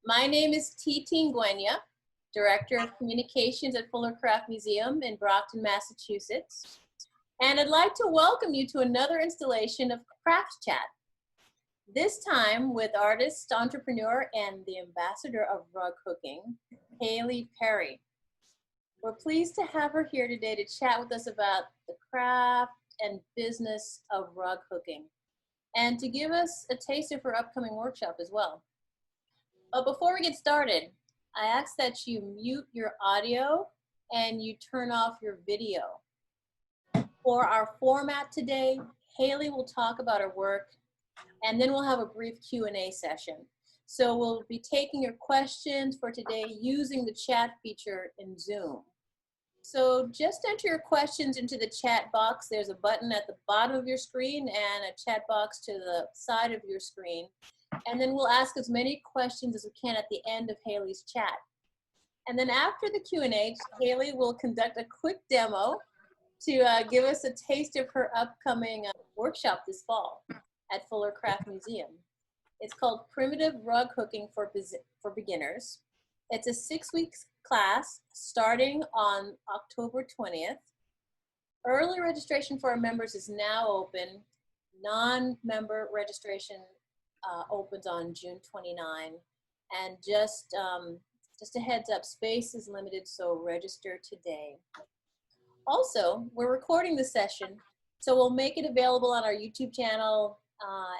My name is Titi Ngwenya, Director of Communications at Fuller Craft Museum in Brockton, Massachusetts. And I'd like to welcome you to another installation of Craft Chat. This time with artist, entrepreneur, and the ambassador of rug hooking, Hayley Perry. We're pleased to have her here today to chat with us about the craft and business of rug hooking, and to give us a taste of her upcoming workshop as well. But before we get started, I ask that you mute your audio and you turn off your video. For our format today, Hayley will talk about her work, and then we'll have a brief Q&A session. So we'll be taking your questions for today using the chat feature in Zoom. So just enter your questions into the chat box. There's a button at the bottom of your screen and a chat box to the side of your screen. And then we'll ask as many questions as we can at the end of Hayley's chat. And then after the Q&A, Hayley will conduct a quick demo to give us a taste of her upcoming workshop this fall at Fuller Craft Museum. It's called Primitive Rug Hooking for Beginners. It's a 6-week class starting on October 20th. Early registration for our members is now open. Non-member registration opens on June 29. And just a heads up, space is limited, so register today. Also, we're recording the session, so we'll make it available on our YouTube channel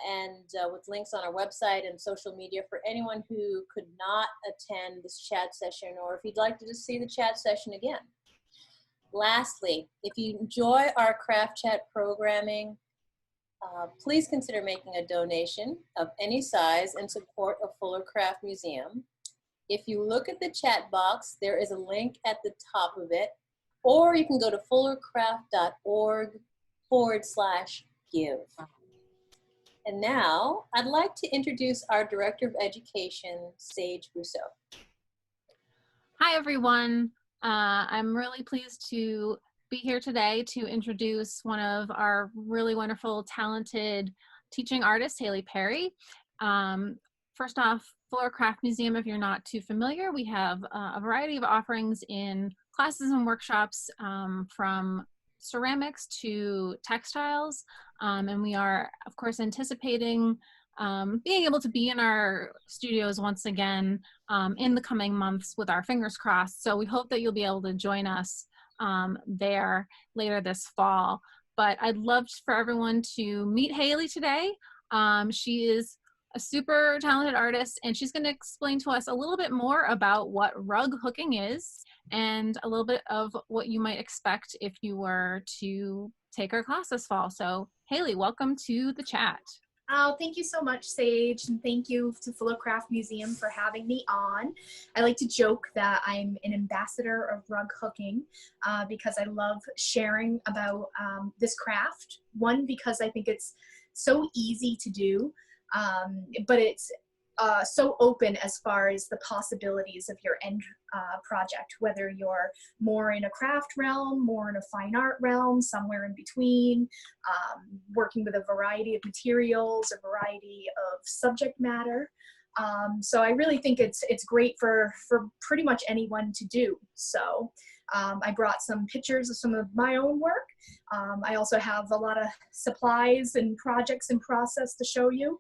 and with links on our website and social media for anyone who could not attend this chat session, or if you'd like to just see the chat session again. Lastly, if you enjoy our Craft Chat programming, please consider making a donation of any size in support of Fuller Craft Museum. If you look at the chat box, there is a link at the top of it, or you can go to fullercraft.org/give. And now I'd like to introduce our Director of Education, Sage Brousseau. Hi, everyone. I'm really pleased to be here today to introduce one of our really wonderful, talented teaching artists, Hayley Perry. First off, Fuller Craft Museum, if you're not too familiar, we have a variety of offerings in classes and workshops from ceramics to textiles, and we are, of course, anticipating being able to be in our studios once again in the coming months with our fingers crossed. So we hope that you'll be able to join us there later this fall. But I'd love for everyone to meet Hayley today. She is a super talented artist, and she's going to explain to us a little bit more about what rug hooking is and a little bit of what you might expect if you were to take our class this fall. So Hayley, welcome to the chat. Oh, thank you so much, Sage, and thank you to Fuller Craft Museum for having me on. I like to joke that I'm an ambassador of rug hooking because I love sharing about this craft. One, because I think it's so easy to do, but it's so open as far as the possibilities of your end project, whether you're more in a craft realm, more in a fine art realm, somewhere in between, working with a variety of materials, a variety of subject matter. So I really think it's great for pretty much anyone to do. So I brought some pictures of some of my own work. I also have a lot of supplies and projects in process to show you.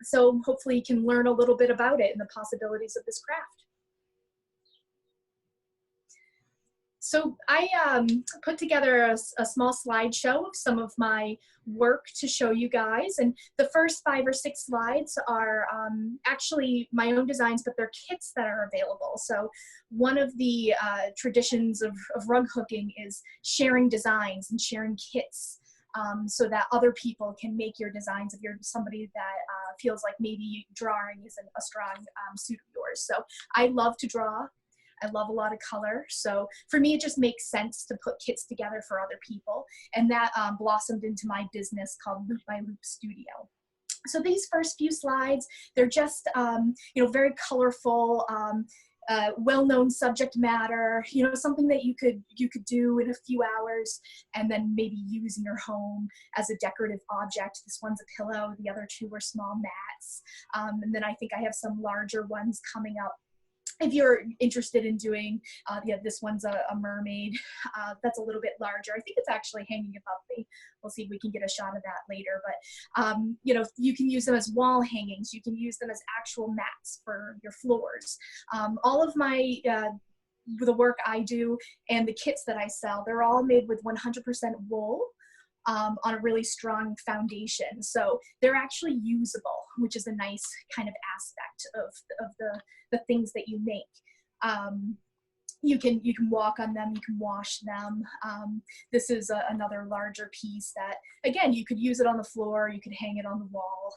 So hopefully you can learn a little bit about it and the possibilities of this craft. So I put together a small slideshow of some of my work to show you guys. And the first 5 or 6 slides are actually my own designs, but they're kits that are available. So one of the traditions of rug hooking is sharing designs and sharing kits. So that other people can make your designs if you're somebody that feels like maybe drawing isn't a strong suit of yours. So I love to draw. I love a lot of color. So for me, it just makes sense to put kits together for other people. And that blossomed into my business called Loop by Loop Studio. So these first few slides, they're just, you know, very colorful, well-known subject matter, you know, something that you could do in a few hours and then maybe use in your home as a decorative object. This one's a pillow, the other two are small mats. And then I think I have some larger ones coming up. If you're interested in doing, yeah, this one's a mermaid. That's a little bit larger. I think it's actually hanging above me. We'll see if we can get a shot of that later. But, you know, you can use them as wall hangings. You can use them as actual mats for your floors. All of my, the work I do and the kits that I sell, they're all made with 100% wool. On a really strong foundation. So they're actually usable, which is a nice kind of aspect of the things that you make. You can walk on them, you can wash them. This is another larger piece that, again, you could use it on the floor, you could hang it on the wall.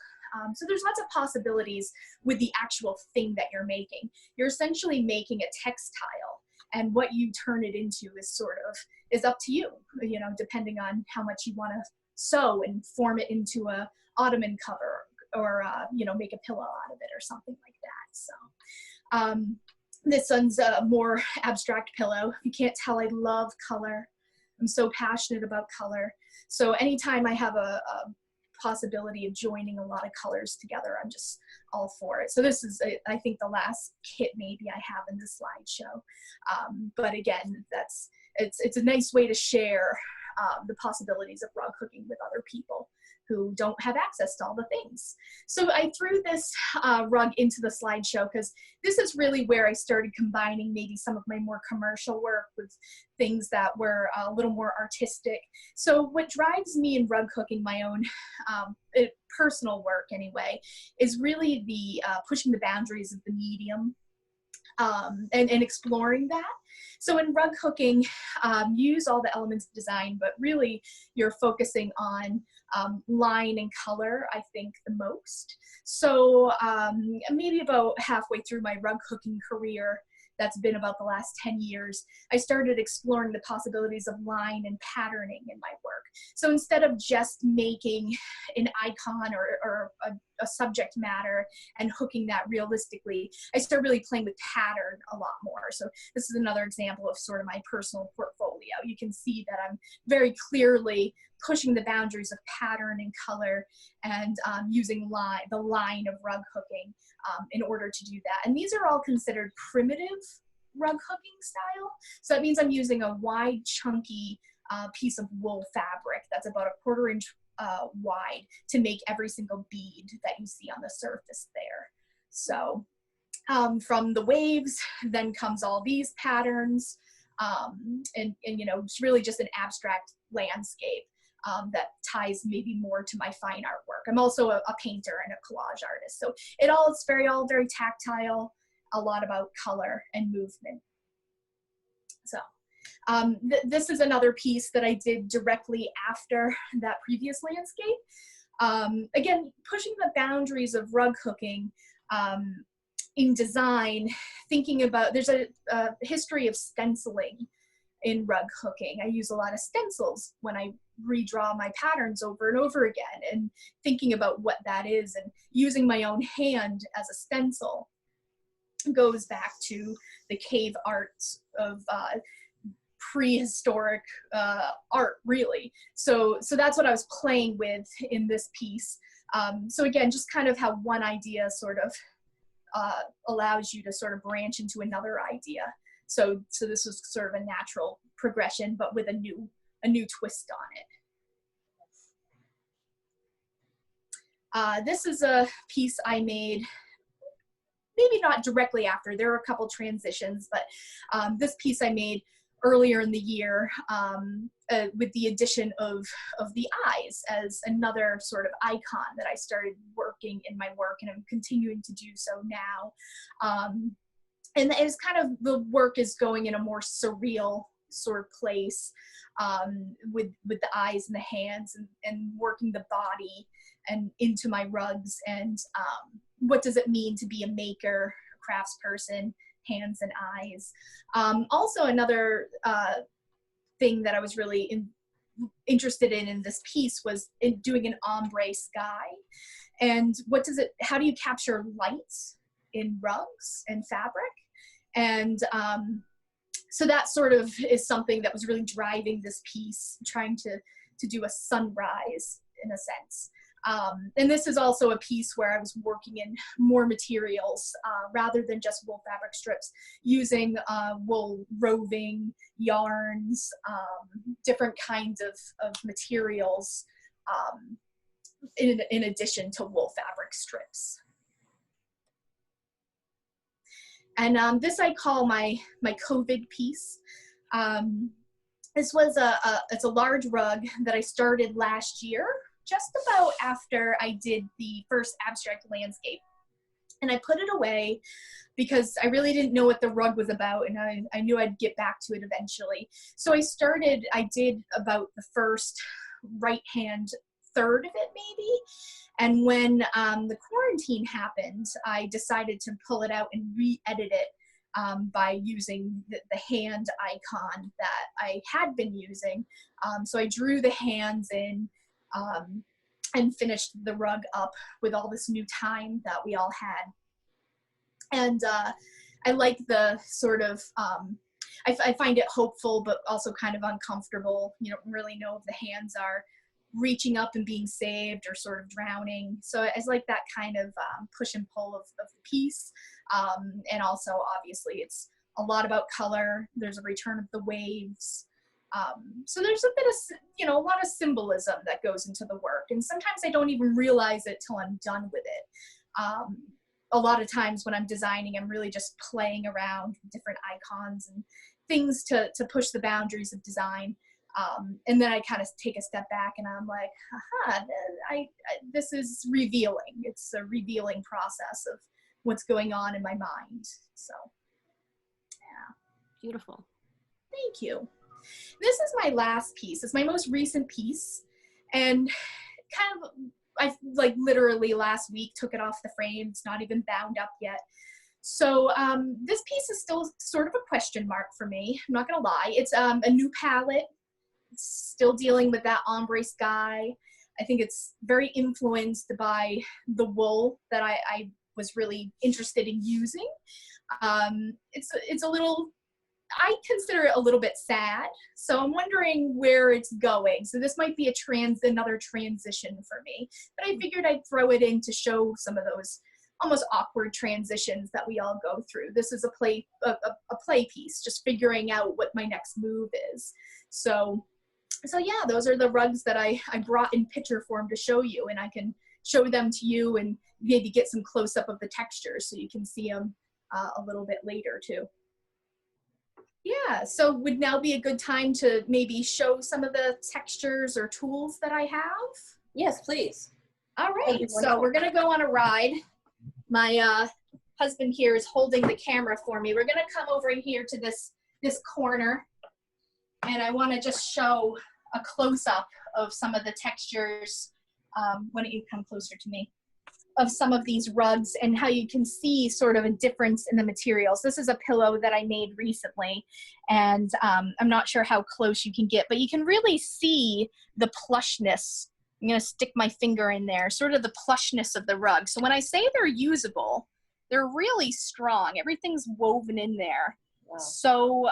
So there's lots of possibilities with the actual thing that you're making. You're essentially making a textile, and what you turn it into is up to you, you know, depending on how much you want to sew and form it into a ottoman cover or, you know, make a pillow out of it or something like that. So this one's a more abstract pillow. If you can't tell, I love color. I'm so passionate about color. So anytime I have a possibility of joining a lot of colors together, I'm just all for it. So this is, I think, the last kit maybe I have in this slideshow. But again, it's a nice way to share the possibilities of rug hooking with other people who don't have access to all the things. So I threw this rug into the slideshow because this is really where I started combining maybe some of my more commercial work with things that were a little more artistic. So what drives me in rug hooking, my own personal work anyway, is really the pushing the boundaries of the medium and exploring that. So in rug hooking, use all the elements of design, but really you're focusing on line and color, I think, the most. So maybe about halfway through my rug hooking career, that's been about the last 10 years, I started exploring the possibilities of line and patterning in my work. So instead of just making an icon or a subject matter and hooking that realistically, I started really playing with pattern a lot more. So this is another example of sort of my personal portfolio. You can see that I'm very clearly pushing the boundaries of pattern and color and using the line of rug hooking in order to do that. And these are all considered primitive rug hooking style. So that means I'm using a wide, chunky piece of wool fabric that's about a 1/4 inch wide to make every single bead that you see on the surface there. So from the waves, then comes all these patterns, and you know, it's really just an abstract landscape that ties maybe more to my fine art work. I'm also a painter and a collage artist. So it's all very tactile, a lot about color and movement. So this is another piece that I did directly after that previous landscape. Again, pushing the boundaries of rug hooking in design, thinking about, there's a history of stenciling in rug hooking. I use a lot of stencils when I redraw my patterns over and over again, and thinking about what that is and using my own hand as a stencil goes back to the cave arts of prehistoric art, really. So that's what I was playing with in this piece. So again, just kind of how one idea sort of allows you to sort of branch into another idea. So this was sort of a natural progression, but with a new twist on it. This is a piece I made, maybe not directly after, there are a couple transitions, but this piece I made earlier in the year with the addition of the eyes as another sort of icon that I started working in my work, and I'm continuing to do so now. And it's kind of, the work is going in a more surreal sort of place with the eyes and the hands and working the body and into my rugs, and what does it mean to be a maker, craftsperson, hands and eyes. Also another thing that I was really interested in this piece was in doing an ombre sky. And how do you capture light in rugs and fabric? And so that sort of is something that was really driving this piece, trying to do a sunrise in a sense. And this is also a piece where I was working in more materials rather than just wool fabric strips, using wool roving, yarns, different kinds of materials in addition to wool fabric strips. And this I call my COVID piece. This was it's a large rug that I started last year, just about after I did the first abstract landscape. And I put it away because I really didn't know what the rug was about, and I knew I'd get back to it eventually. So I did about the first right-hand third of it maybe. And when the quarantine happened, I decided to pull it out and re-edit it by using the hand icon that I had been using. So I drew the hands in and finished the rug up with all this new time that we all had. And I like the sort of, I find it hopeful, but also kind of uncomfortable. You don't really know if the hands are reaching up and being saved or sort of drowning. So I like that kind of push and pull of the piece. And also, obviously, it's a lot about color. There's a return of the waves. So there's a bit of, a lot of symbolism that goes into the work. And sometimes I don't even realize it till I'm done with it. A lot of times when I'm designing, I'm really just playing around with different icons and things to push the boundaries of design. And then I kind of take a step back and I'm like, aha, this is revealing. It's a revealing process of what's going on in my mind. So, yeah. Beautiful. Thank you. This is my last piece. It's my most recent piece. And kind of, I like literally last week took it off the frame. It's not even bound up yet. So this piece is still sort of a question mark for me. I'm not gonna lie. It's a new palette. It's still dealing with that ombre sky. I think it's very influenced by the wool that I was really interested in using. It's a little, I consider it a little bit sad. So I'm wondering where it's going. So this might be another transition for me. But I figured I'd throw it in to show some of those almost awkward transitions that we all go through. This is a play piece, just figuring out what my next move is. So yeah, those are the rugs that I brought in picture form to show you, and I can show them to you and maybe get some close up of the textures so you can see them a little bit later too. Yeah, so would now be a good time to maybe show some of the textures or tools that I have? Yes, please. All right, so we're gonna go on a ride. My husband here is holding the camera for me. We're gonna come over here to this corner, and I wanna just show a close-up of some of the textures. Why don't you come closer to me? Of some of these rugs and how you can see sort of a difference in the materials. This is a pillow that I made recently, and I'm not sure how close you can get, but you can really see the plushness. I'm gonna stick my finger in there, sort of the plushness of the rug. So when I say they're usable, they're really strong. Everything's woven in there. Wow. So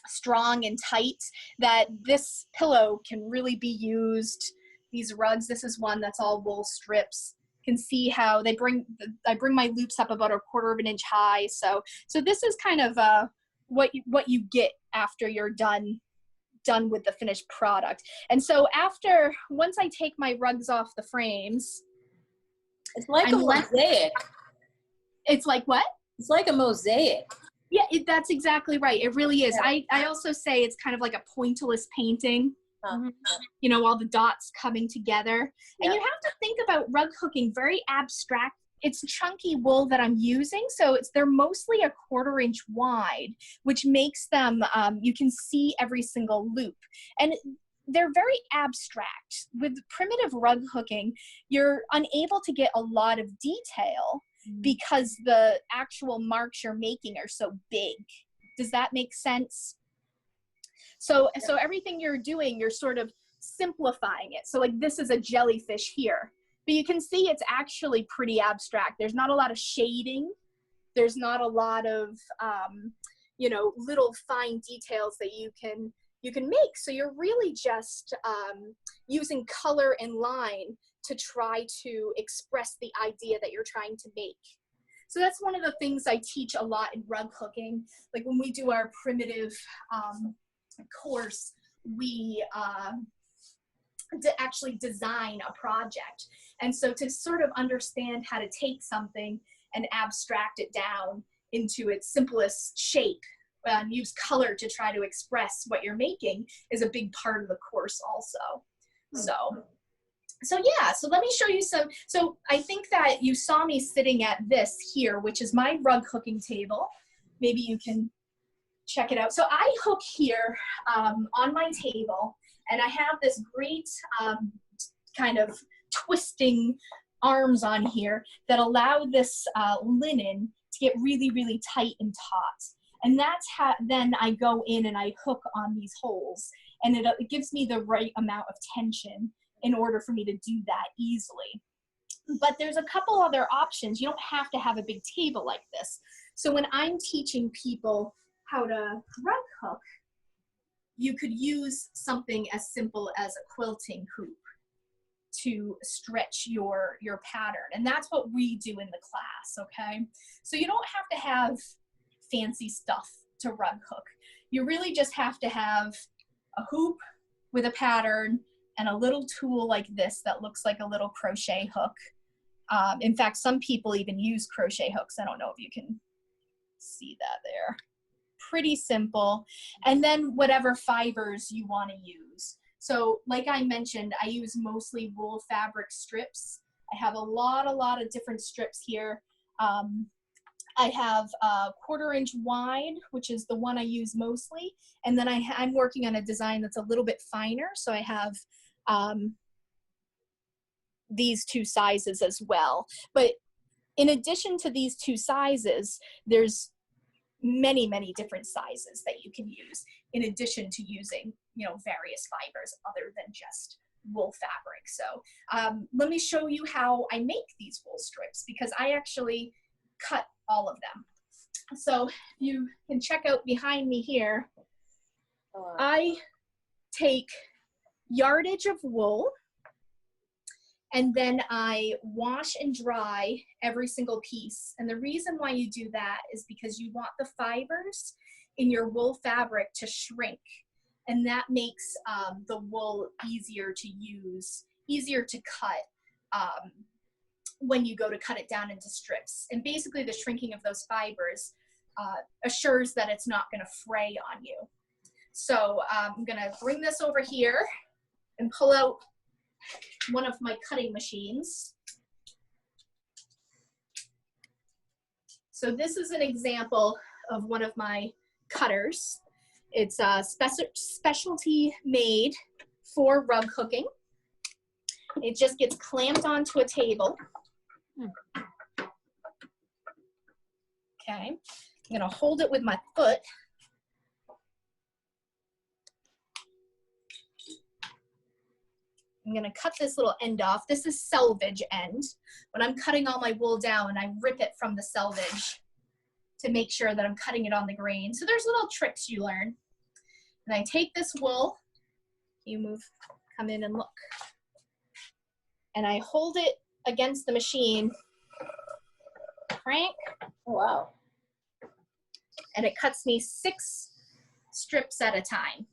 strong and tight that this pillow can really be used. These rugs, this is one that's all wool strips. You can see how I bring my loops up about 1/4 inch high. So this is kind of what you get after you're done with the finished product. And so once I take my rugs off the frames, it's like a mosaic. It's like what? It's like a mosaic. Yeah, that's exactly right. It really is. Yeah. I also say it's kind of like a pointillist painting. You know, all the dots coming together. And you have to think about rug hooking very abstract. It's chunky wool that I'm using, so they're mostly 1/4 inch wide, which makes them, you can see every single loop. And they're very abstract. With primitive rug hooking, you're unable to get a lot of detail because the actual marks you're making are so big. Does that make sense? So everything you're doing, you're sort of simplifying it. So like this is a jellyfish here, but you can see it's actually pretty abstract. There's not a lot of shading. There's not a lot of, you know, little fine details that you can make. So you're really just using color and line to try to express the idea that you're trying to make. So that's one of the things I teach a lot in rug hooking. Like when we do our primitive course, we actually design a project. And so to sort of understand how to take something and abstract it down into its simplest shape and use color to try to express what you're making is a big part of the course also. So yeah, so let me show you some. So I think that you saw me sitting at this here, which is my rug hooking table. Maybe you can check it out. So I hook here on my table, and I have this great kind of twisting arms on here that allow this linen to get really, really tight and taut. And that's how then I go in and I hook on these holes, and it gives me the right amount of tension in order for me to do that easily. But there's a couple other options. You don't have to have a big table like this. So when I'm teaching people how to rug hook, you could use something as simple as a quilting hoop to stretch your pattern. And that's what we do in the class, okay? So you don't have to have fancy stuff to rug hook. You really just have to have a hoop with a pattern and a little tool like this that looks like a little crochet hook. In fact, some people even use crochet hooks. I don't know if you can see that there. Pretty simple. And then whatever fibers you want to use. So like I mentioned, I use mostly wool fabric strips. I have a lot of different strips here. I have a 1/4 inch wide, which is the one I use mostly. And then I'm working on a design that's a little bit finer. So I have these two sizes as well. But in addition to these two sizes, there's many different sizes that you can use in addition to using, you know, various fibers other than just wool fabric. So let me show you how I make these wool strips, because I actually cut all of them. So you can check out behind me here. I take yardage of wool, and then I wash and dry every single piece. And the reason why you do that is because you want the fibers in your wool fabric to shrink. And that makes the wool easier to use, easier to cut when you go to cut it down into strips. And basically the shrinking of those fibers assures that it's not gonna fray on you. So I'm gonna bring this over here and pull out one of my cutting machines. So this is an example of one of my cutters. It's a specialty made for rug hooking. It just gets clamped onto a table. Okay, I'm gonna hold it with my foot. I'm gonna cut this little end off. This is selvage end. When I'm cutting all my wool down, I rip it from the selvage to make sure that I'm cutting it on the grain. So there's little tricks you learn. And I take this wool, come in and look. And I hold it against the machine, crank. Oh, wow. And it cuts me 6 strips at a time.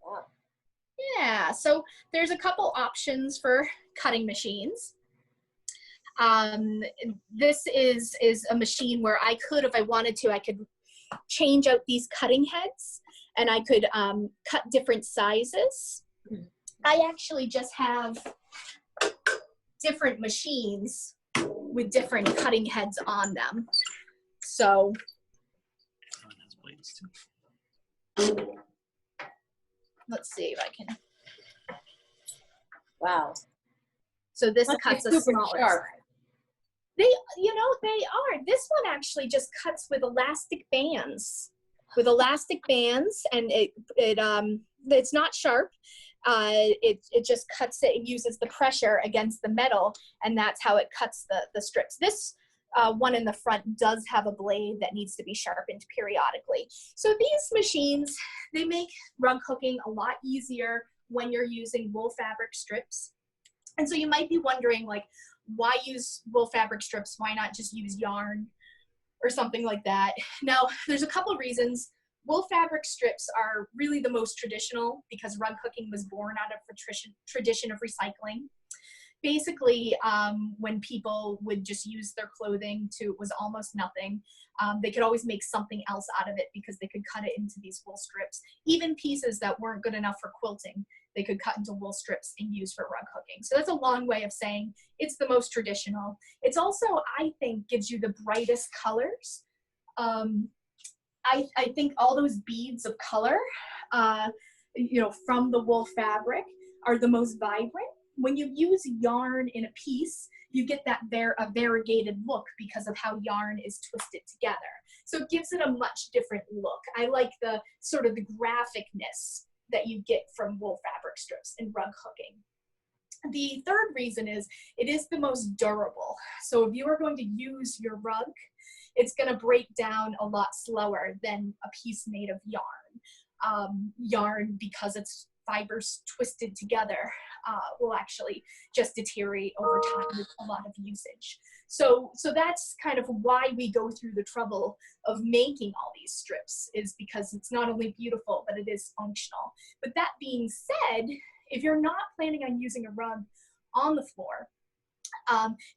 Wow. Yeah, so there's a couple options for cutting machines. This is a machine where I could, if I wanted to, I could change out these cutting heads, and I could cut different sizes. I actually just have different machines with different cutting heads on them. So let's see if I can. Wow. So this Must be cuts a super smaller sharp. size. They, you know, they are. This one actually just cuts with elastic bands. With elastic bands, and it's not sharp. It just cuts it and uses the pressure against the metal, and that's how it cuts the strips. This one in the front does have a blade that needs to be sharpened periodically. So these machines, they make rug hooking a lot easier when you're using wool fabric strips. And so you might be wondering, like, why use wool fabric strips? Why not just use yarn or something like that? Now, there's a couple of reasons. Wool fabric strips are really the most traditional because rug hooking was born out of tradition of recycling. Basically, when people would just use their clothing to, it was almost nothing, they could always make something else out of it because they could cut it into these wool strips. Even pieces that weren't good enough for quilting, they could cut into wool strips and use for rug hooking. So that's a long way of saying it's the most traditional. It's also, I think, gives you the brightest colors. I think all those beads of color, you know, from the wool fabric are the most vibrant. When you use yarn in a piece, you get that a variegated look because of how yarn is twisted together. So it gives it a much different look. I like the sort of the graphicness that you get from wool fabric strips in rug hooking. The third reason is it is the most durable. So if you are going to use your rug, it's going to break down a lot slower than a piece made of yarn. Yarn, because it's fibers twisted together, will actually just deteriorate over time with a lot of usage. So that's kind of why we go through the trouble of making all these strips, is because it's not only beautiful, but it is functional. But that being said, if you're not planning on using a rug on the floor,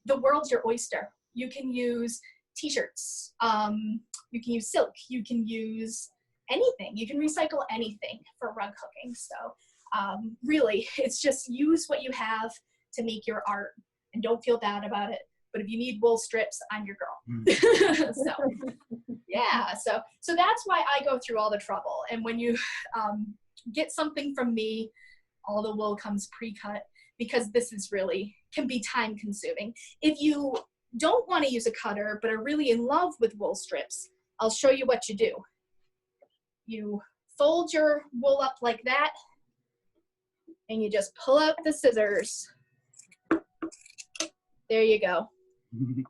the world's your oyster. You can use t-shirts, you can use silk, you can use anything. You can recycle anything for rug hooking. So really, it's just use what you have to make your art and don't feel bad about it. But if you need wool strips, I'm your girl. So yeah, so that's why I go through all the trouble. And when you get something from me, all the wool comes pre-cut, because this is really, can be time consuming. If you don't want to use a cutter, but are really in love with wool strips, I'll show you what you do. You fold your wool up like that, and you just pull out the scissors. There you go.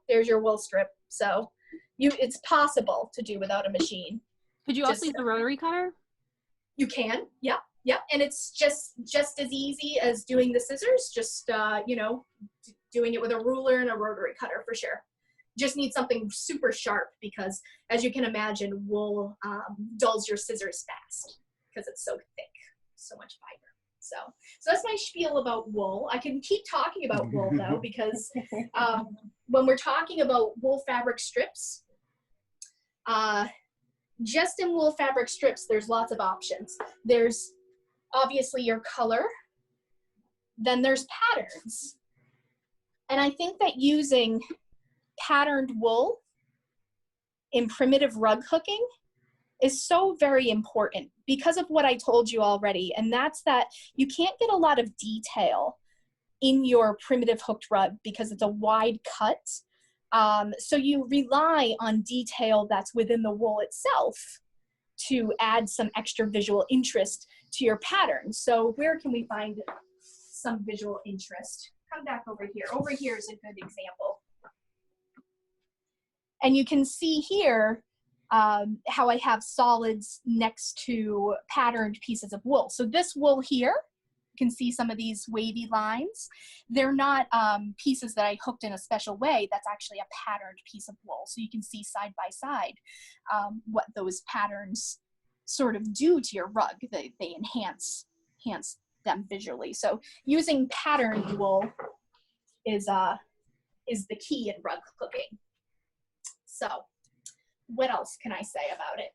There's your wool strip. So it's possible to do without a machine. Could you also use the rotary cutter? You can, yeah. And it's just as easy as doing the scissors, just, you know, doing it with a ruler and a rotary cutter for sure. Just need something super sharp because, as you can imagine, wool dulls your scissors fast because it's so thick, so much fiber. So that's my spiel about wool. I can keep talking about wool though, because when we're talking about wool fabric strips, just in wool fabric strips, there's lots of options. There's obviously your color, then there's patterns. And I think that using patterned wool in primitive rug hooking is so very important because of what I told you already, and that's that you can't get a lot of detail in your primitive hooked rug because it's a wide cut. So you rely on detail that's within the wool itself to add some extra visual interest to your pattern. So where can we find some visual interest? Come back over here. Over here is a good example. And you can see here how I have solids next to patterned pieces of wool. So this wool here, you can see some of these wavy lines. They're not pieces that I hooked in a special way. That's actually a patterned piece of wool. So you can see side by side what those patterns sort of do to your rug. They enhance them visually. So using patterned wool is the key in rug hooking. So what else can I say about it?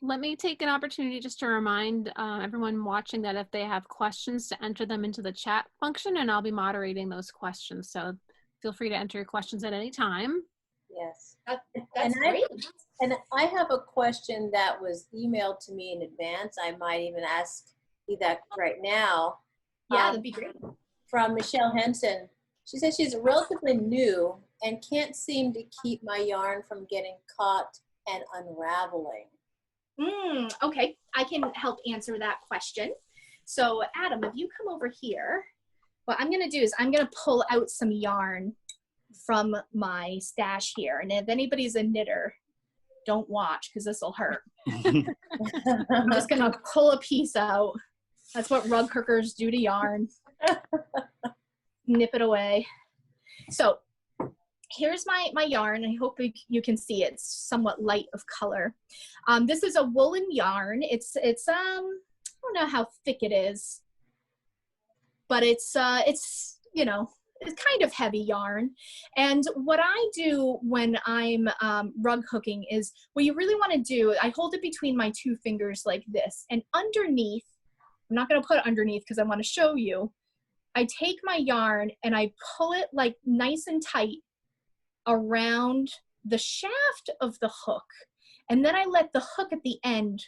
Let me take an opportunity just to remind everyone watching that if they have questions, to enter them into the chat function, and I'll be moderating those questions. So feel free to enter your questions at any time. Yes. That's great. And I have a question that was emailed to me in advance. I might even ask you that right now. Yeah, that'd be great. From Michelle Henson. She says she's relatively new and can't seem to keep my yarn from getting caught and unraveling. Okay, I can help answer that question. So Adam, if you come over here, what I'm gonna do is I'm gonna pull out some yarn from my stash here. And if anybody's a knitter, don't watch because this will hurt. I'm just gonna pull a piece out. That's what rug hookers do to yarn. Nip it away. So here's my yarn. I hope you can see it. It's somewhat light of color. This is a woolen yarn. It's I don't know how thick it is, but it's you know, it's kind of heavy yarn. And what I do when I'm rug hooking is, what you really want to do, I hold it between my two fingers like this, and underneath, I'm not going to put it underneath because I want to show you, I take my yarn and I pull it like nice and tight around the shaft of the hook, and then I let the hook at the end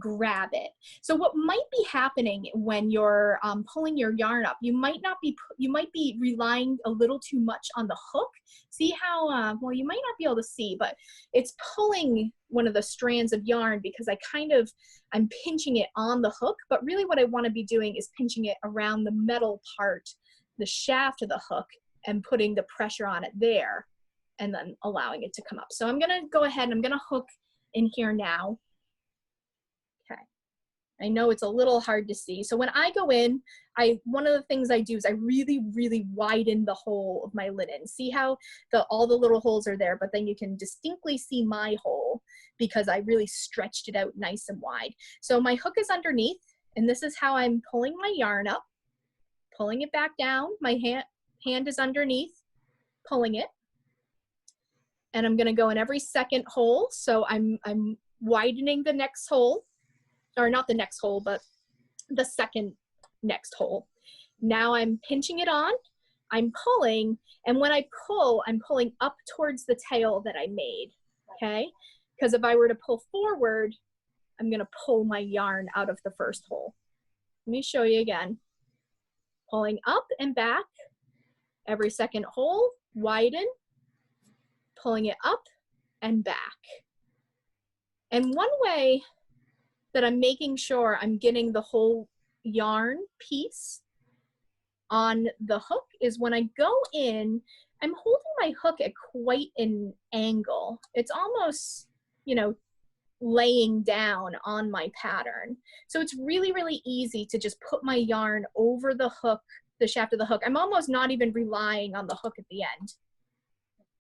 grab it. So what might be happening when you're pulling your yarn up, you might be relying a little too much on the hook. See how well, you might not be able to see, but it's pulling one of the strands of yarn because I'm pinching it on the hook, but really what I want to be doing is pinching it around the metal part, the shaft of the hook, and putting the pressure on it there, and then allowing it to come up. So I'm gonna go ahead and I'm gonna hook in here now. Okay, I know it's a little hard to see. So when I go in, one of the things I do is I really, really widen the hole of my linen. See how all the little holes are there, but then you can distinctly see my hole because I really stretched it out nice and wide. So my hook is underneath, and this is how I'm pulling my yarn up, pulling it back down. My hand is underneath, pulling it. And I'm gonna go in every second hole. So I'm widening the next hole, or not the next hole, but the second next hole. Now I'm pinching it on, I'm pulling, and when I pull, I'm pulling up towards the tail that I made, okay? Because if I were to pull forward, I'm gonna pull my yarn out of the first hole. Let me show you again. Pulling up and back, every second hole, widen, pulling it up and back. And one way that I'm making sure I'm getting the whole yarn piece on the hook is when I go in, I'm holding my hook at quite an angle. It's almost, you know, laying down on my pattern. So it's really, really easy to just put my yarn over the hook, the shaft of the hook. I'm almost not even relying on the hook at the end.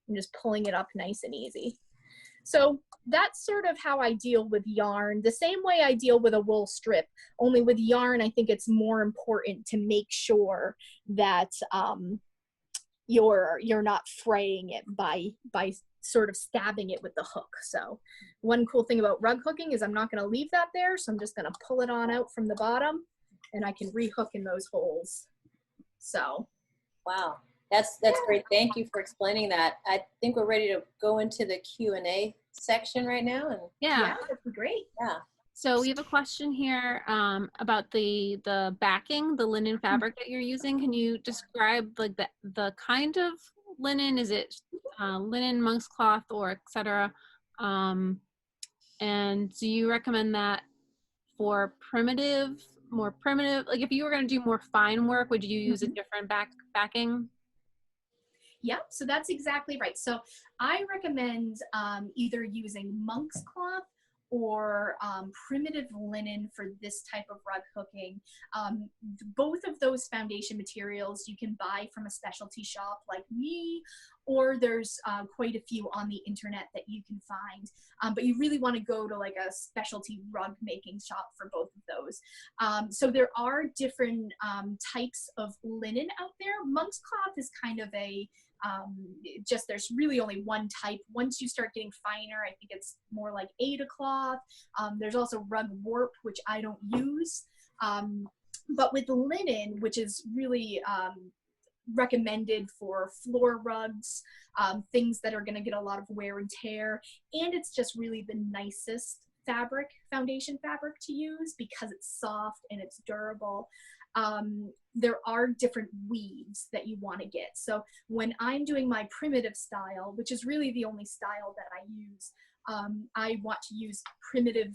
I'm just pulling it up nice and easy. So that's sort of how I deal with yarn, the same way I deal with a wool strip, only with yarn, I think it's more important to make sure that you're not fraying it by sort of stabbing it with the hook. So one cool thing about rug hooking is I'm not going to leave that there, so I'm just going to pull it on out from the bottom, and I can rehook in those holes. So wow. That's great. Thank you for explaining that. I think we're ready to go into the Q&A section right now. And Yeah, that'd be great. yeah. So we have a question here about the backing, the linen fabric that you're using. Can you describe like the kind of linen? Is it linen, monk's cloth, or etc.? And do you recommend that for more primitive, like if you were going to do more fine work, would you use a different backing? Yeah, so that's exactly right. So I recommend either using monk's cloth or primitive linen for this type of rug hooking. Both of those foundation materials you can buy from a specialty shop like me, or there's quite a few on the internet that you can find. But you really want to go to like a specialty rug making shop for both of those. So there are different types of linen out there. Monk's cloth is kind of a there's really only one type. Once you start getting finer, I think it's more like Aida cloth. There's also rug warp, which I don't use. But with linen, which is really recommended for floor rugs, things that are going to get a lot of wear and tear, and it's just really the nicest foundation fabric to use because it's soft and it's durable. There are different weaves that you want to get. So when I'm doing my primitive style, which is really the only style that I use, I want to use primitive,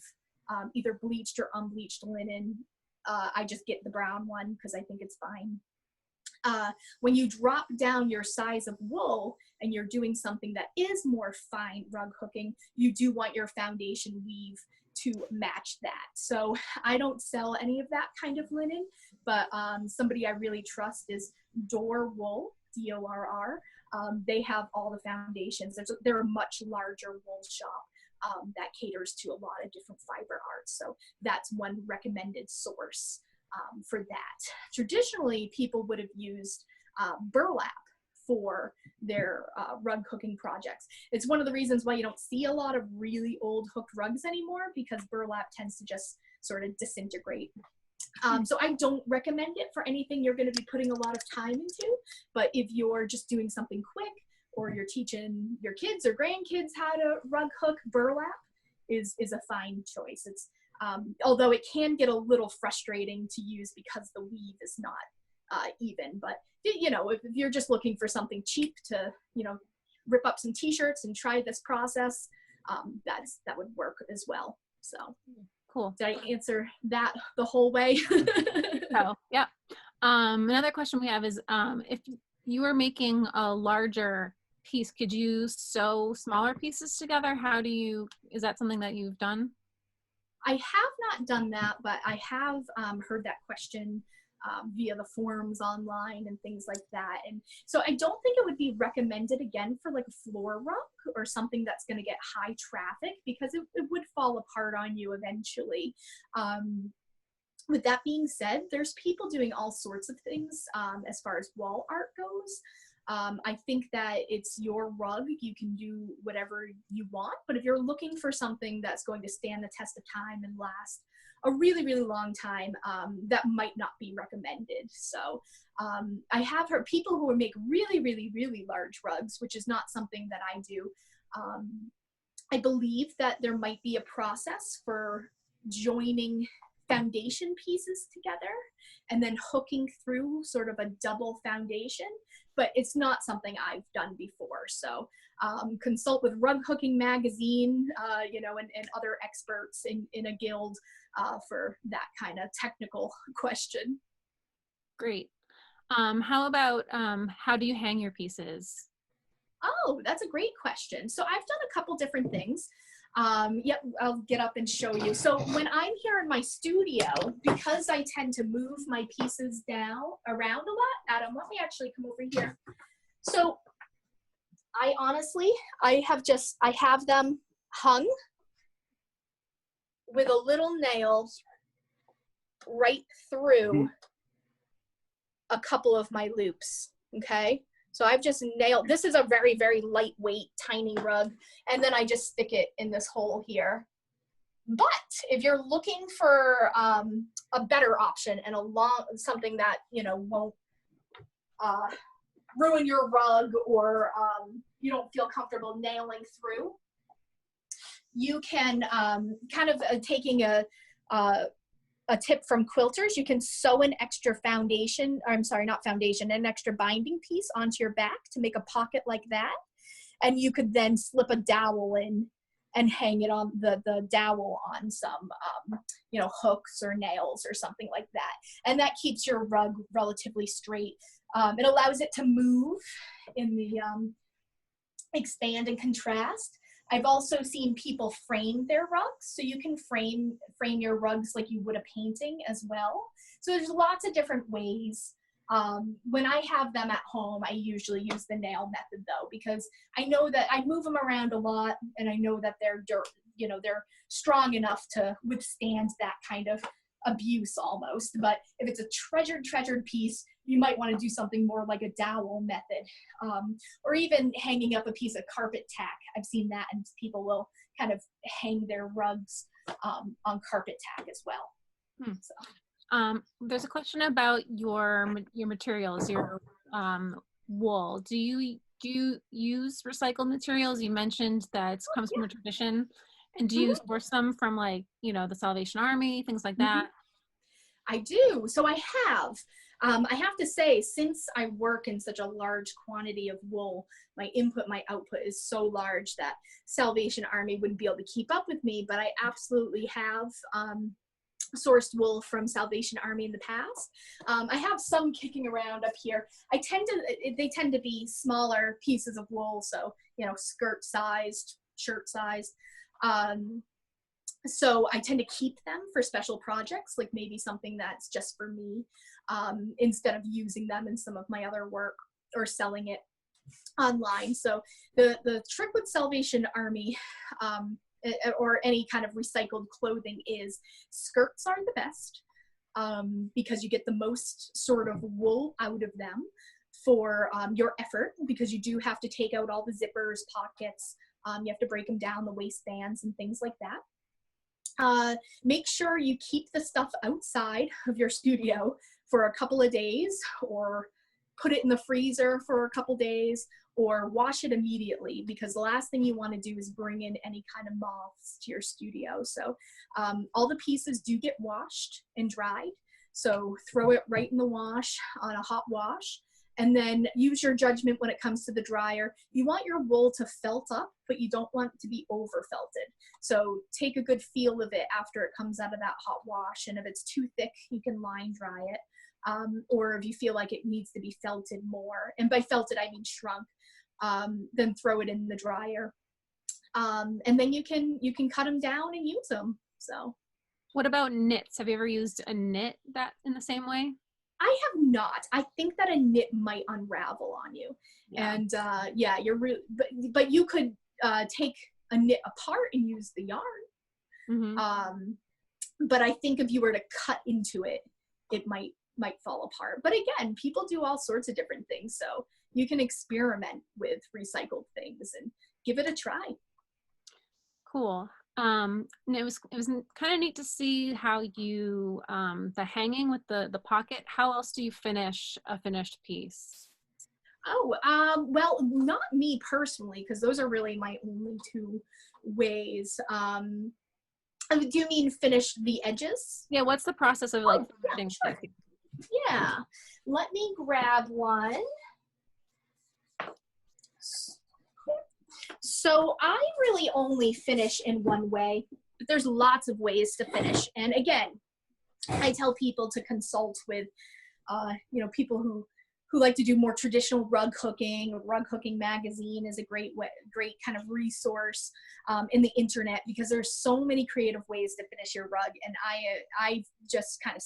either bleached or unbleached linen. I just get the brown one because I think it's fine. When you drop down your size of wool and you're doing something that is more fine rug hooking, you do want your foundation weave to match that. So I don't sell any of that kind of linen, but somebody I really trust is Door Wool, D-O-R-R. They have all the foundations. They're a much larger wool shop that caters to a lot of different fiber arts. So that's one recommended source for that. Traditionally, people would have used burlap for their rug hooking projects. It's one of the reasons why you don't see a lot of really old hooked rugs anymore, because burlap tends to just sort of disintegrate. So I don't recommend it for anything you're going to be putting a lot of time into, but if you're just doing something quick, or you're teaching your kids or grandkids how to rug hook, burlap is a fine choice. It's although it can get a little frustrating to use because the weave is not even, but you know, if you're just looking for something cheap to, you know, rip up some t-shirts and try this process, that would work as well. So cool. Did I answer that the whole way? Oh, yeah. Another question we have is, if you were making a larger piece, could you sew smaller pieces together? Is that something that you've done? I have not done that, but I have heard that question via the forums online and things like that. And so I don't think it would be recommended again for like a floor rug or something that's going to get high traffic, because it would fall apart on you eventually. With that being said, there's people doing all sorts of things as far as wall art goes. I think that it's your rug. You can do whatever you want, but if you're looking for something that's going to stand the test of time and last a really, really long time, that might not be recommended. So I have heard people who make really, really, really large rugs, which is not something that I do. I believe that there might be a process for joining foundation pieces together and then hooking through sort of a double foundation, but it's not something I've done before. So consult with Rug Hooking Magazine, you know, and other experts in a guild for that kind of technical question. Great. How about, how do you hang your pieces? Oh, that's a great question. So I've done a couple different things. Yep, I'll get up and show you. So when I'm here in my studio, because I tend to move my pieces down around a lot, Adam, let me actually come over here. So I honestly, I have them hung with a little nail right through a couple of my loops, okay? So I've just nailed, this is a very, very lightweight, tiny rug, and then I just stick it in this hole here. But if you're looking for a better option and something that, you know, won't ruin your rug, or you don't feel comfortable nailing through, you can kind of taking a tip from quilters, you can sew an extra foundation, or I'm sorry, not foundation, an extra binding piece onto your back to make a pocket like that. And you could then slip a dowel in and hang it on the dowel on some, you know, hooks or nails or something like that. And that keeps your rug relatively straight. It allows it to move in the expand and contrast. I've also seen people frame their rugs, so you can frame your rugs like you would a painting as well. So there's lots of different ways. When I have them at home, I usually use the nail method though, because I know that I move them around a lot, and I know that they're strong enough to withstand that kind of abuse almost. But if it's a treasured piece, you might want to do something more like a dowel method, or even hanging up a piece of carpet tack. I've seen that, and people will kind of hang their rugs on carpet tack as well. So. There's a question about your materials, your wool. Do you use recycled materials? You mentioned that it comes from a tradition. And do you source them from, like, you know, the Salvation Army, things like that? I do. So I have. I have to say, since I work in such a large quantity of wool, my input, my output is so large that Salvation Army wouldn't be able to keep up with me, but I absolutely have sourced wool from Salvation Army in the past. I have some kicking around up here. They tend to be smaller pieces of wool, so, you know, skirt sized, shirt sized. So I tend to keep them for special projects, like maybe something that's just for me, instead of using them in some of my other work or selling it online. So the trick with Salvation Army, or any kind of recycled clothing, is skirts are the best, because you get the most sort of wool out of them for your effort, because you do have to take out all the zippers, pockets, you have to break them down, the waistbands and things like that. Make sure you keep the stuff outside of your studio for a couple of days, or put it in the freezer for a couple days, or wash it immediately, because the last thing you want to do is bring in any kind of moths to your studio. So all the pieces do get washed and dried. So throw it right in the wash on a hot wash, and then use your judgment when it comes to the dryer. You want your wool to felt up, but you don't want it to be over felted. So take a good feel of it after it comes out of that hot wash. And if it's too thick, you can line dry it. Or if you feel like it needs to be felted more, and by felted I mean shrunk, then throw it in the dryer. And then you can cut them down and use them. So What about knits? Have you ever used a knit that in the same way? I have not. I think that a knit might unravel on you. Yeah. And yeah, you're really, but you could take a knit apart and use the yarn. Mm-hmm. But I think if you were to cut into it, it might fall apart. But again, people do all sorts of different things, so you can experiment with recycled things and give it a try. Cool. And it was kind of neat to see how you the hanging with the pocket. How else do you finish a finished piece? Oh, well, not me personally, because those are really my only two ways. Do you mean finish the edges? Yeah, what's the process of like finishing? Sure. Yeah, let me grab one. So I really only finish in one way, but there's lots of ways to finish. And again, I tell people to consult with, you know, people who like to do more traditional rug hooking. Rug Hooking Magazine is a great kind of resource in the internet, because there's so many creative ways to finish your rug. And I just kind of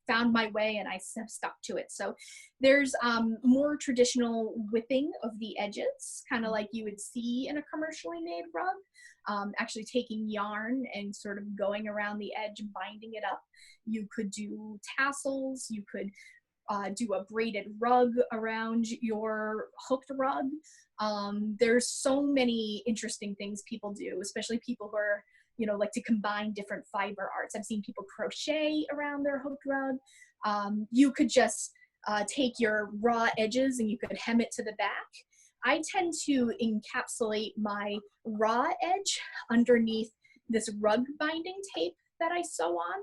found my way, and I have stuck to it. So there's more traditional whipping of the edges, kind of like you would see in a commercially made rug, actually taking yarn and sort of going around the edge and binding it up. You could do tassels, you could do a braided rug around your hooked rug. There's so many interesting things people do, especially people who are, you know, like to combine different fiber arts. I've seen people crochet around their hooked rug. You could just take your raw edges and you could hem it to the back. I tend to encapsulate my raw edge underneath this rug binding tape that I sew on.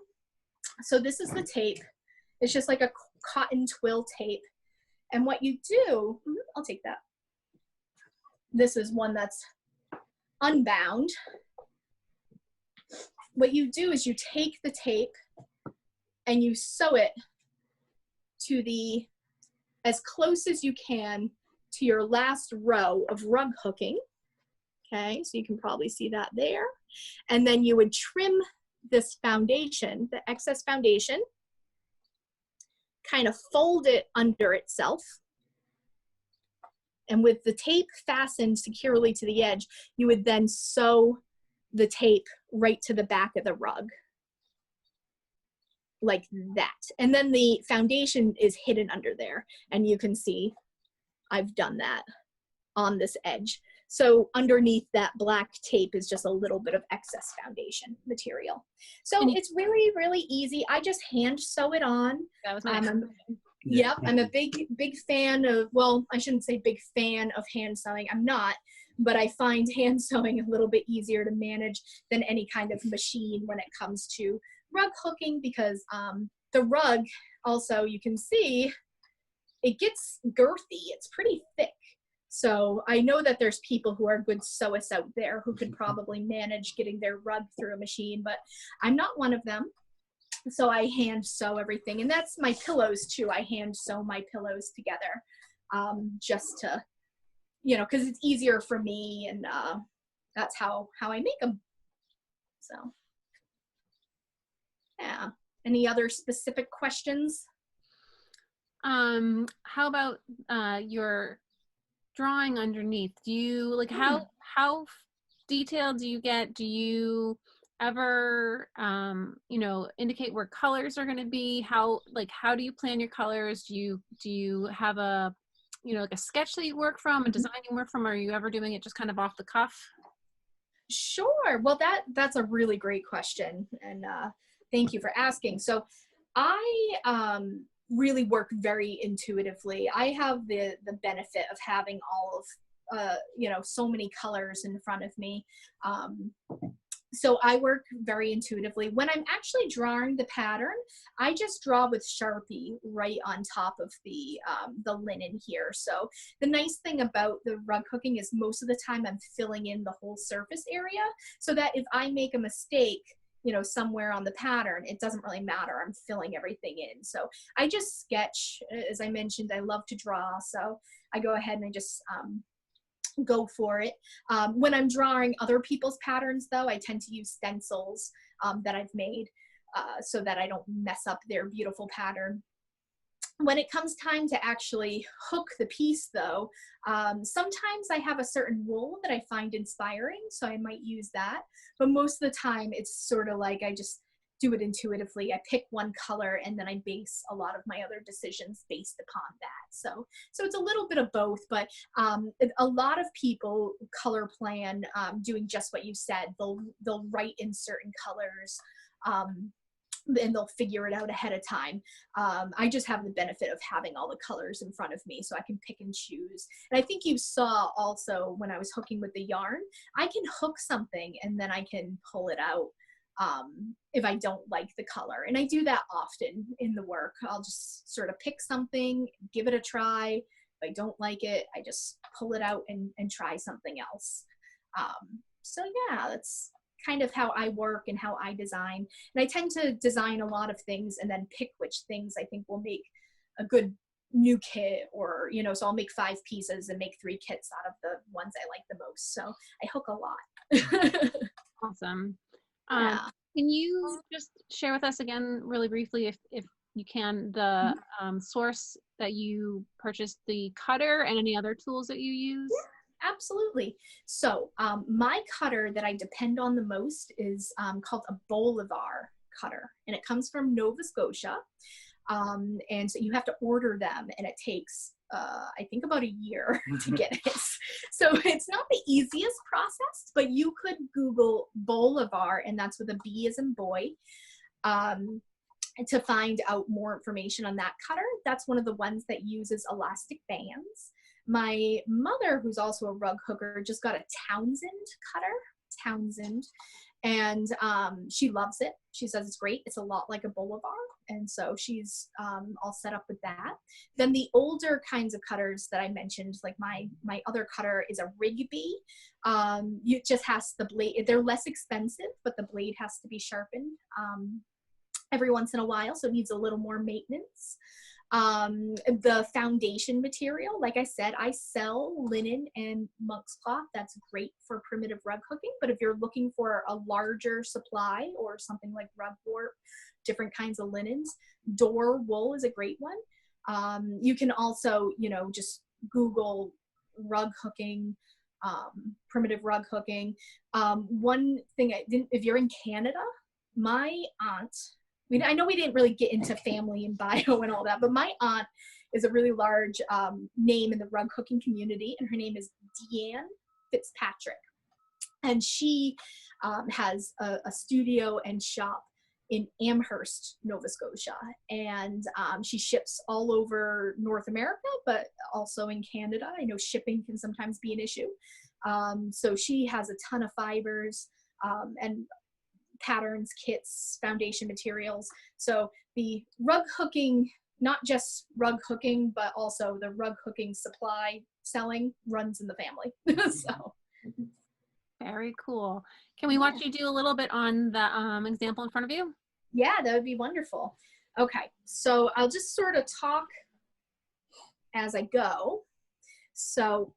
So this is the tape. It's just like a cotton twill tape. And what you do, I'll take that. This is one that's unbound. What you do is you take the tape and you sew it to as close as you can to your last row of rug hooking. Okay, so you can probably see that there. And then you would trim this foundation, the excess foundation, kind of fold it under itself. And with the tape fastened securely to the edge, you would then sew the tape right to the back of the rug, like that. And then the foundation is hidden under there. And you can see I've done that on this edge. So underneath that black tape is just a little bit of excess foundation material. So it's really, really easy. I just hand sew it on. That was nice. Yep, I'm a big fan of, well, I shouldn't say big fan of hand sewing. I'm not, but I find hand sewing a little bit easier to manage than any kind of machine when it comes to rug hooking, because the rug, also, you can see, it gets girthy. It's pretty thick. So I know that there's people who are good sewists out there who could probably manage getting their rug through a machine, but I'm not one of them. So I hand sew everything, and that's my pillows too. I hand sew my pillows together, just to, because it's easier for me, and that's how I make them. So yeah. Any other specific questions? How about your drawing underneath? Do you like how detailed do you get? Do you ever indicate where colors are going to be? How do you plan your colors? Do you have a like a sketch that you work from, a design you work from, or are you ever doing it just kind of off the cuff? Sure. Well, that's a really great question, and thank you for asking. So I really work very intuitively. I have the benefit of having all of so many colors in front of me. So I work very intuitively. When I'm actually drawing the pattern, I just draw with Sharpie right on top of the linen here. So the nice thing about the rug hooking is most of the time I'm filling in the whole surface area, so that if I make a mistake, somewhere on the pattern, it doesn't really matter. I'm filling everything in. So I just sketch. As I mentioned, I love to draw. So I go ahead and I just go for it. When I'm drawing other people's patterns, though, I tend to use stencils that I've made so that I don't mess up their beautiful pattern. When it comes time to actually hook the piece, though, sometimes I have a certain wool that I find inspiring, so I might use that. But most of the time, it's sort of like I just do it intuitively. I pick one color, and then I base a lot of my other decisions based upon that. So it's a little bit of both, but a lot of people color plan doing just what you said. They'll write in certain colors. And they'll figure it out ahead of time. I just have the benefit of having all the colors in front of me, so I can pick and choose. And I think you saw also when I was hooking with the yarn, I can hook something and then I can pull it out if I don't like the color. And I do that often in the work. I'll just sort of pick something, give it a try. If I don't like it, I just pull it out and try something else. So yeah, that's kind of how I work and how I design. And I tend to design a lot of things and then pick which things I think will make a good new kit, or so I'll make 5 pieces and make 3 kits out of the ones I like the most. So I hook a lot. Awesome. Yeah. Can you just share with us again really briefly, if you can, the source that you purchased the cutter and any other tools that you use? Yeah. Absolutely. So my cutter that I depend on the most is called a Bolivar cutter, and it comes from Nova Scotia. And so you have to order them, and it takes I think about a year to get it. So it's not the easiest process, but you could Google Bolivar, and that's with a B as in boy, to find out more information on that cutter. That's one of the ones that uses elastic bands. My mother, who's also a rug hooker, just got a Townsend cutter, and she loves it. She says it's great. It's a lot like a Bolivar, and so she's all set up with that. Then the older kinds of cutters that I mentioned, like my other cutter is a Rigby. It just has the blade. They're less expensive, but the blade has to be sharpened every once in a while, so it needs a little more maintenance. The foundation material, like I said, I sell linen and monk's cloth. That's great for primitive rug hooking, but if you're looking for a larger supply or something like rug warp, different kinds of linens, door wool is a great one. You can also, just Google rug hooking, primitive rug hooking. One thing if you're in Canada, my aunt, I know we didn't really get into family and bio and all that, but my aunt is a really large name in the rug hooking community, and her name is Deanne Fitzpatrick. And she has a studio and shop in Amherst, Nova Scotia. And she ships all over North America, but also in Canada. I know shipping can sometimes be an issue. So she has a ton of fibers and patterns, kits, foundation materials. So the rug hooking, not just rug hooking, but also the rug hooking supply selling runs in the family. So very cool. Can we watch you do a little bit on the example in front of you? Yeah, that would be wonderful. Okay, so I'll just sort of talk as I go. So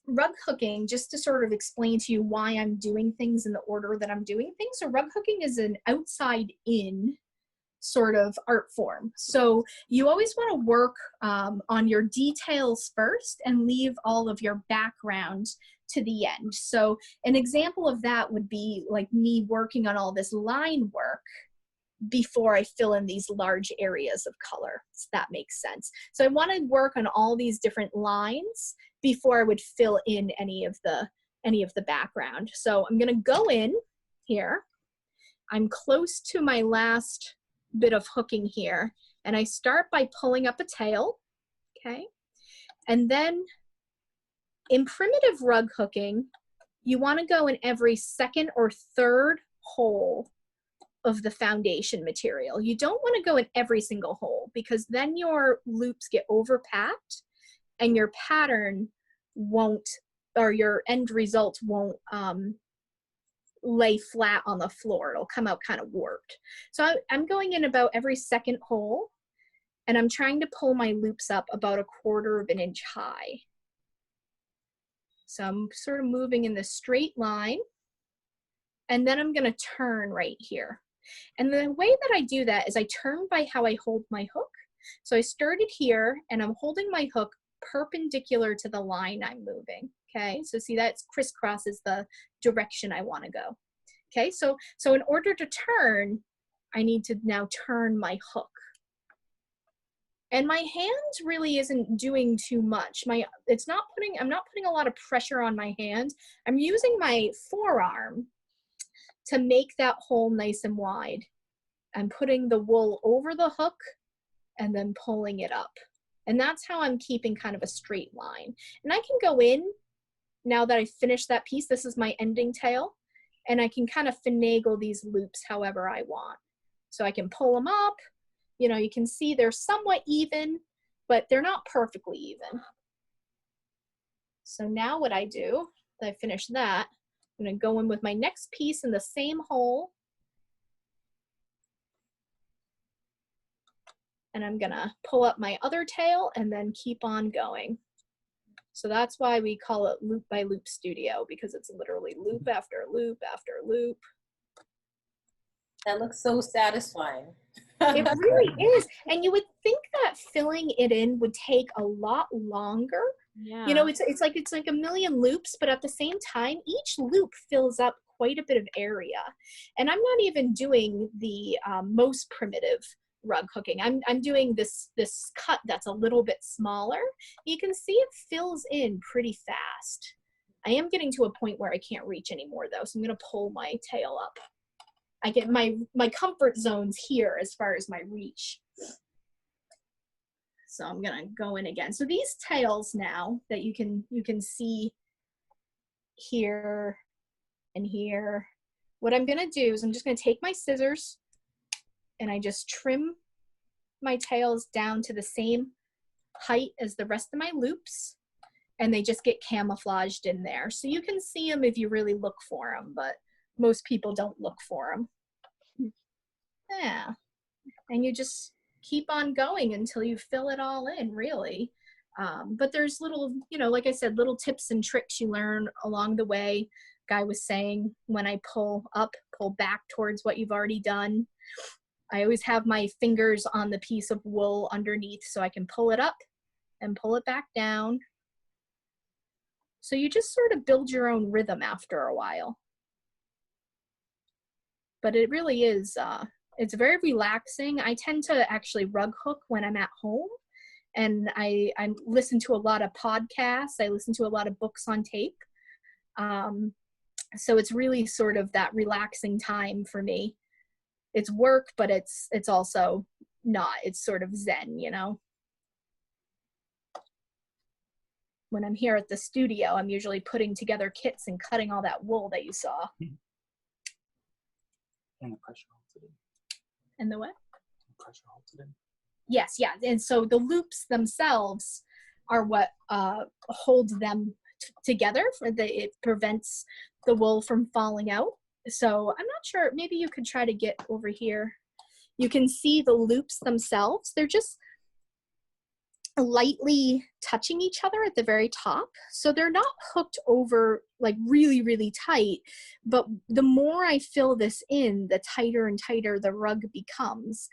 rug hooking, just to sort of explain to you why I'm doing things in the order that I'm doing things. So rug hooking is an outside in sort of art form. So you always want to work on your details first and leave all of your background to the end. So an example of that would be like me working on all this line work before I fill in these large areas of color, if that makes sense. So I want to work on all these different lines before I would fill in any of the background. So I'm going to go in here. I'm close to my last bit of hooking here, and I start by pulling up a tail, okay? And then in primitive rug hooking, you want to go in every second or third hole of the foundation material. You don't want to go in every single hole, because then your loops get overpacked and your pattern won't, or your end result won't lay flat on the floor. It'll come out kind of warped. So I'm going in about every second hole, and I'm trying to pull my loops up about 1/4 inch high. So I'm sort of moving in this straight line, and then I'm going to turn right here. And the way that I do that is I turn by how I hold my hook. So I started here, and I'm holding my hook perpendicular to the line I'm moving. Okay, so see, that's crisscrosses the direction I want to go. Okay, so in order to turn, I need to now turn my hook. And my hand really isn't doing too much. I'm not putting a lot of pressure on my hand. I'm using my forearm to make that hole nice and wide. I'm putting the wool over the hook and then pulling it up. And that's how I'm keeping kind of a straight line. And I can go in, now that I finished that piece, this is my ending tail, and I can kind of finagle these loops however I want. So I can pull them up. You know, you can see they're somewhat even, but they're not perfectly even. So now what I do, I finish that, I'm going to go in with my next piece in the same hole, and I'm going to pull up my other tail and then keep on going. So that's why we call it loop by loop studio, because it's literally loop after loop after loop. That looks so satisfying. It really is. And you would think that filling it in would take a lot longer. Yeah. You know, it's like a million loops, but at the same time, each loop fills up quite a bit of area. And I'm not even doing the most primitive rug hooking. I'm doing this cut that's a little bit smaller. You can see it fills in pretty fast. I am getting to a point where I can't reach anymore though, so I'm going to pull my tail up. I get my comfort zones here as far as my reach. So I'm gonna go in again. So these tails now that you can see here and here, what I'm gonna do is I'm just gonna take my scissors and I just trim my tails down to the same height as the rest of my loops, and they just get camouflaged in there. So you can see them if you really look for them, but most people don't look for them. Yeah, and you just keep on going until you fill it all in, really. But there's little, you know, like I said, little tips and tricks you learn along the way. Guy was saying, when I pull up, pull back towards what you've already done. I always have my fingers on the piece of wool underneath so I can pull it up and pull it back down. So you just sort of build your own rhythm after a while. But it really is, it's very relaxing. I tend to actually rug hook when I'm at home, and I listen to a lot of podcasts. I listen to a lot of books on tape. So it's really sort of that relaxing time for me. It's work, but it's also not. It's sort of zen, you know. When I'm here at the studio, I'm usually putting together kits and cutting all that wool that you saw. And the pressure holds it in. And the what? The pressure holds it in. Yes, yeah. And so the loops themselves are what hold them together. It prevents the wool from falling out. So I'm not sure. Maybe you could try to get over here you can see the loops themselves. They're just lightly touching each other at the very top. So they're not hooked over like really, really tight, but the more I fill this in, the tighter and tighter the rug becomes.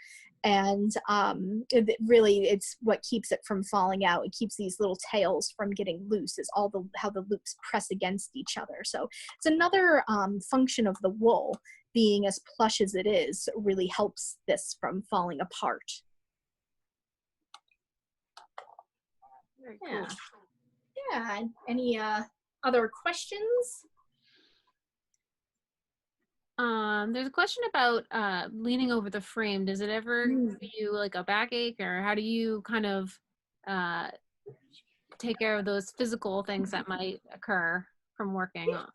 And really, it's what keeps it from falling out. It keeps these little tails from getting loose, is all how the loops press against each other. So it's another function of the wool, being as plush as it is, really helps this from falling apart. Very Yeah. cool. Yeah. Any other questions? There's a question about leaning over the frame. Does it ever give you like a backache, or how do you kind of take care of those physical things that might occur from working on?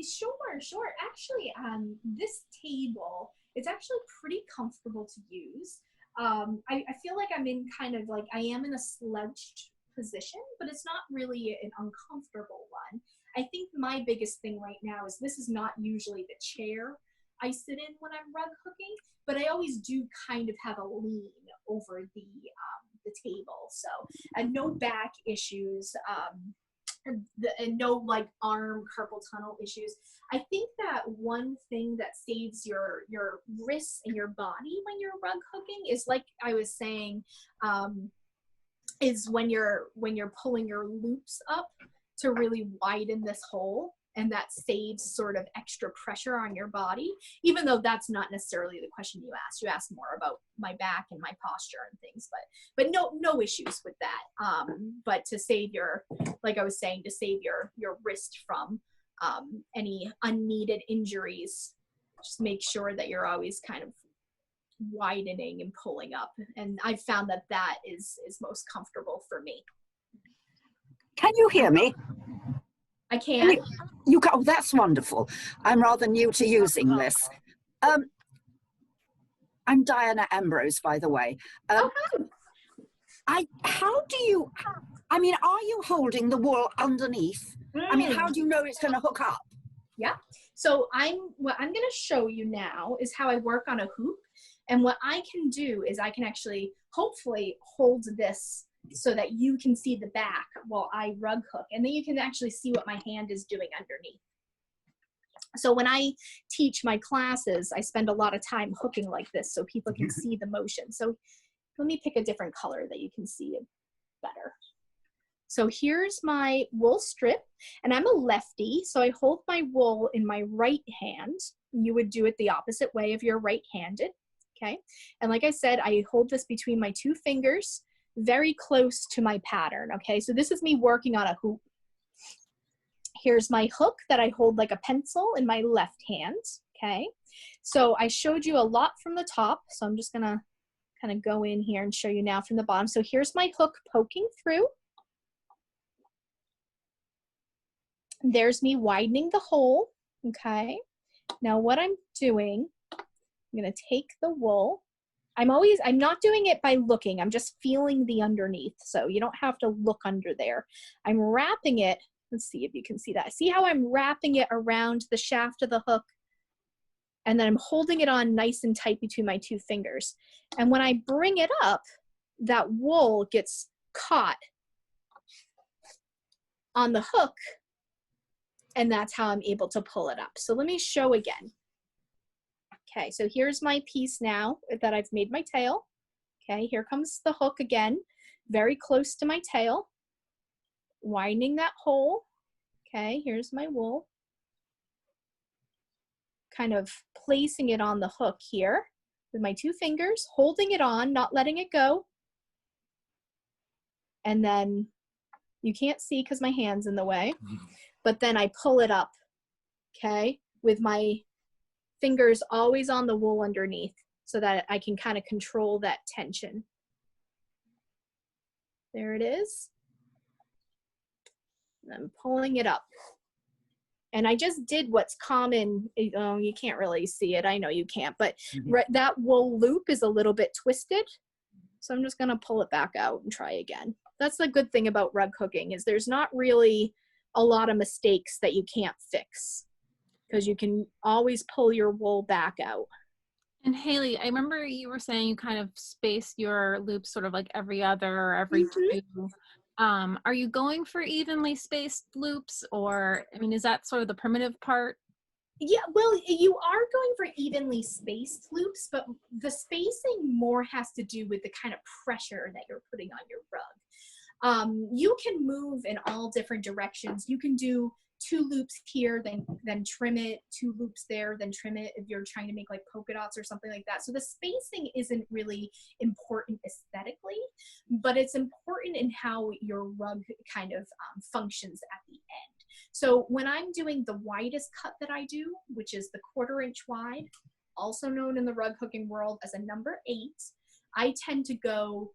Sure. Actually, this table, it's actually pretty comfortable to use. I feel like I'm in kind of like, I am in a slouched position, but it's not really an uncomfortable one. I think my biggest thing right now is this is not usually the chair I sit in when I'm rug hooking, but I always do kind of have a lean over the table. So, and no back issues, and no like arm carpal tunnel issues. I think that one thing that saves your wrists and your body when you're rug hooking is, like I was saying, is when you're pulling your loops up to really widen this hole, and that saves sort of extra pressure on your body, even though that's not necessarily the question you asked. You asked more about my back and my posture and things, but no issues with that. But to save your, like I was saying, to save your wrist from any unneeded injuries, just make sure that you're always kind of widening and pulling up. And I've found that is most comfortable for me. Can you hear me? I can. You can. Oh, that's wonderful. I'm rather new to using this. I'm Diana Ambrose, by the way. How do you, I mean, are you holding the wool underneath? I mean, how do you know it's going to hook up? Yeah. So what I'm going to show you now is how I work on a hoop. And what I can do is I can actually hopefully hold this so that you can see the back while I rug hook, and then you can actually see what my hand is doing underneath. So when I teach my classes, I spend a lot of time hooking like this so people can see the motion. So let me pick a different color that you can see it better. So here's my wool strip, and I'm a lefty, so I hold my wool in my right hand. You would do it the opposite way if you're right-handed, okay? And like I said, I hold this between my two fingers, very close to my pattern, okay? So this is me working on a hoop. Here's my hook that I hold like a pencil in my left hand, okay? So I showed you a lot from the top, so I'm just gonna kind of go in here and show you now from the bottom. So here's my hook poking through. There's me widening the hole, okay? Now what I'm doing, I'm gonna take the wool. I'm not doing it by looking, I'm just feeling the underneath, so you don't have to look under there. I'm wrapping it, let's see if you can see that. See how I'm wrapping it around the shaft of the hook, and then I'm holding it on nice and tight between my two fingers. And when I bring it up, that wool gets caught on the hook, and that's how I'm able to pull it up. So let me show again. Okay, so here's my piece now that I've made my tail. Okay, here comes the hook again, very close to my tail, winding that hole. Okay, here's my wool. Kind of placing it on the hook here with my two fingers, holding it on, not letting it go. And then you can't see because my hand's in the way, but then I pull it up, okay, with my fingers always on the wool underneath so that I can kind of control that tension. There it is. And I'm pulling it up. And I just did what's common. You can't really see it. I know you can't, but that wool loop is a little bit twisted. So I'm just gonna pull it back out and try again. That's the good thing about rug hooking, is there's not really a lot of mistakes that you can't fix, because you can always pull your wool back out. And Hayley, I remember you were saying you kind of space your loops sort of like every other or every two. Are you going for evenly spaced loops, or, I mean, is that sort of the primitive part? Yeah, well, you are going for evenly spaced loops, but the spacing more has to do with the kind of pressure that you're putting on your rug. You can move in all different directions. You can do 2 loops here, then trim it, 2 loops there, then trim it if you're trying to make like polka dots or something like that. So the spacing isn't really important aesthetically, but it's important in how your rug kind of functions at the end. So when I'm doing the widest cut that I do, which is the 1/4 inch wide, also known in the rug hooking world as a number 8, I tend to go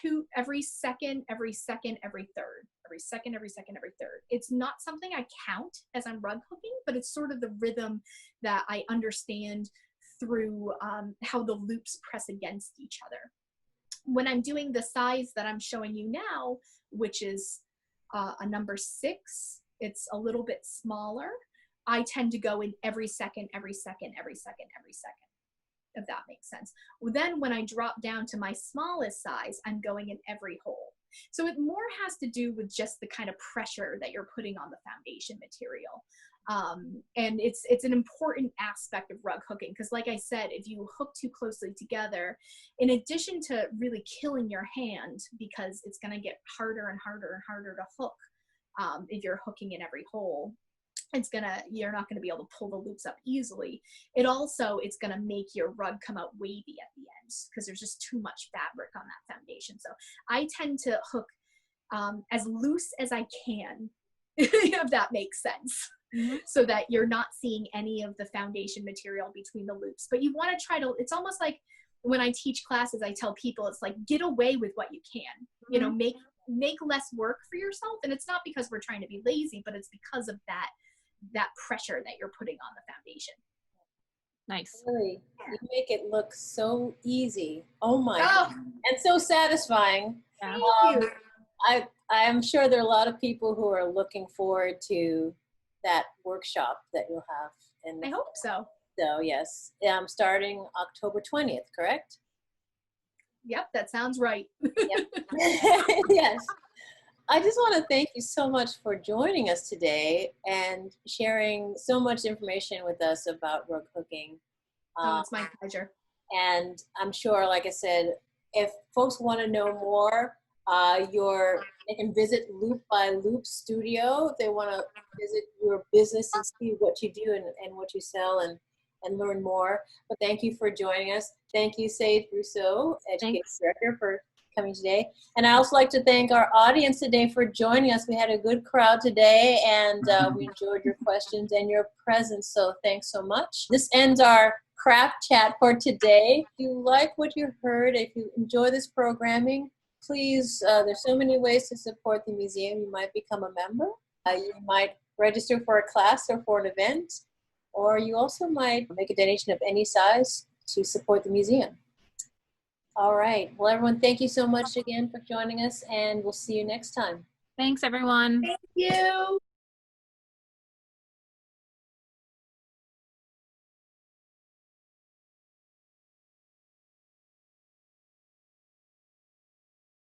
2 every second, every second, every third, every second, every second, every third. It's not something I count as I'm rug hooking, but it's sort of the rhythm that I understand through how the loops press against each other. When I'm doing the size that I'm showing you now, which is a number 6, it's a little bit smaller. I tend to go in every second, every second, every second, every second, if that makes sense. Well, then when I drop down to my smallest size, I'm going in every hole. So it more has to do with just the kind of pressure that you're putting on the foundation material. And it's an important aspect of rug hooking, because like I said, if you hook too closely together, in addition to really killing your hand, because it's going to get harder and harder and harder to hook if you're hooking in every hole, you're not gonna be able to pull the loops up easily. It's gonna make your rug come out wavy at the end because there's just too much fabric on that foundation. So I tend to hook as loose as I can, if that makes sense, so that you're not seeing any of the foundation material between the loops. But you wanna try to, it's almost like when I teach classes, I tell people, it's like, get away with what you can, you know, make less work for yourself. And it's not because we're trying to be lazy, but it's because of that pressure that you're putting on the foundation. Nice. Really, you make it look so easy. Oh my God. And so satisfying. Yeah. Thank you. I'm sure there are a lot of people who are looking forward to that workshop that you'll have. And I hope so. So yes, starting October 20th, correct? Yep, that sounds right. Yep. Yes. I just want to thank you so much for joining us today and sharing so much information with us about rug hooking. It's my pleasure. And I'm sure, like I said, if folks want to know more, they can visit Loop by Loop Studio if they want to visit your business and see what you do and what you sell and learn more. But thank you for joining us. Thank you, Sage Brousseau, Education Director, for coming today. And I also like to thank our audience today for joining us. We had a good crowd today, and we enjoyed your questions and your presence, so thanks so much. This ends our craft chat for today. If you like what you heard, if you enjoy this programming, please, there's so many ways to support the museum. You might become a member. You might register for a class or for an event, or you also might make a donation of any size to support the museum. All right. Well, everyone, thank you so much again for joining us, and we'll see you next time. Thanks, everyone. Thank you.